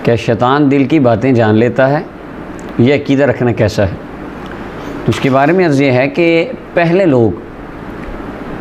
क्या शैतान दिल की बातें जान लेता है? यह अक़ीदा रखना कैसा है? तो उसके बारे में अर्ज़ ये है कि पहले लोग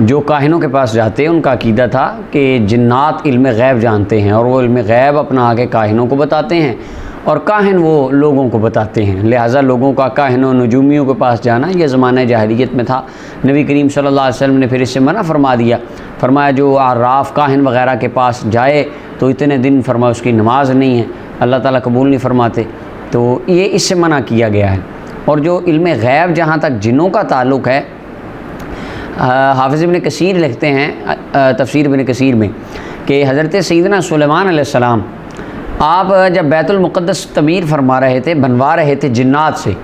जो काहिनों के पास जाते उनका अक़ीदा था कि जिन्नात इल्म गैब जानते हैं और वो इल्म गैब अपना आगे काहिनों को बताते हैं और काहिन वो लोगों को बताते हैं। लिहाजा लोगों का काहिनों नजूमियों के पास जाना यह ज़माना जाहिलियत में था। नबी करीम सल्लल्लाहु अलैहि वसल्लम ने फिर इससे मना फरमा दिया। फरमाया जो आराफ काहिन वग़ैरह के पास जाए तो इतने दिन फरमाया उसकी नमाज नहीं है, अल्लाह ताला कबूल नहीं फरमाते। तो ये इससे मना किया गया है। और जो इल्म गैब जहाँ तक जिन्नों का ताल्लुक़ है, हाफ़िज़ इब्न कसीर लिखते हैं तफ़सीर इब्न कसीर में कि हज़रत सैयदना सुलेमान अलैहिस्सलाम आप जब बैतुल मुक़द्दस तमीर फरमा रहे थे, बनवा रहे थे जिन्नात से,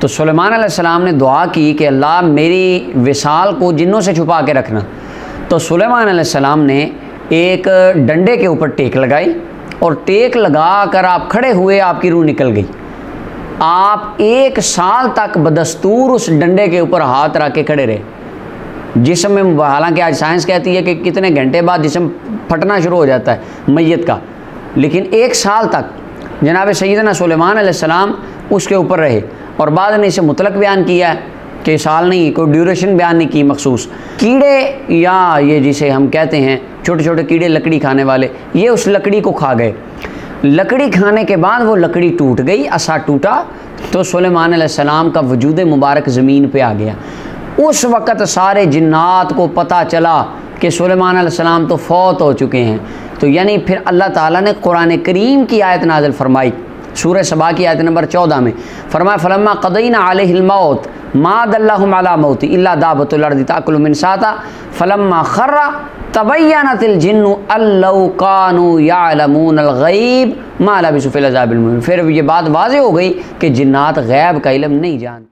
तो सुलेमान अलैहिस्सलाम ने दुआ की कि अल्लाह मेरी विसाल को जिन्नों से छुपा के रखना। तो सुलेमान अलैहिस्सलाम ने एक डंडे के ऊपर टेक लगाई और टेक लगा कर आप खड़े हुए, आपकी रूह निकल गई। आप 1 साल तक बदस्तूर उस डंडे के ऊपर हाथ रख के खड़े रहे। जिस्म में हालांकि आज साइंस कहती है कि कितने घंटे बाद जिस्म फटना शुरू हो जाता है मैयत का, लेकिन 1 साल तक जनाब सैयदना सुलेमान अलैहिस्सलाम उसके ऊपर रहे। और बाद ने इसे मुतलक बयान किया है कि साल नहीं, कोई ड्यूरेशन बयान नहीं की मखसूस। कीड़े या ये जिसे हम कहते हैं छोटे छोटे कीड़े लकड़ी खाने वाले, ये उस लकड़ी को खा गए। लकड़ी खाने के बाद वो लकड़ी टूट गई, असा टूटा तो सुलेमान अलैहिस्सलाम का वजूद मुबारक ज़मीन पे आ गया। उस वक़्त सारे जिन्नात को पता चला कि सुलेमान अलैहिस्सलाम तो फौत हो चुके हैं। तो यानी फिर अल्लाह ताला ने कुरान करीम की आयत नाज़िल फरमाई, सूरह सबा की आयत नंबर 14 में फरमाया फलम्मा क़ज़यना अलैहिल मौत मा दल्लहुम अला मौति इल्ला दाबतुल अर्दि ताकुलु मिन साता फलम्मा खर्रा तबय्यनतिल जिन्नु अल्लौ कानू यअलमूनल गैब मा लबिसु फिल अज़ाबिल मुहीन। फिर ये बात वाज़ेह हो गई कि जिन्नात गैब का इल्म नहीं जानते।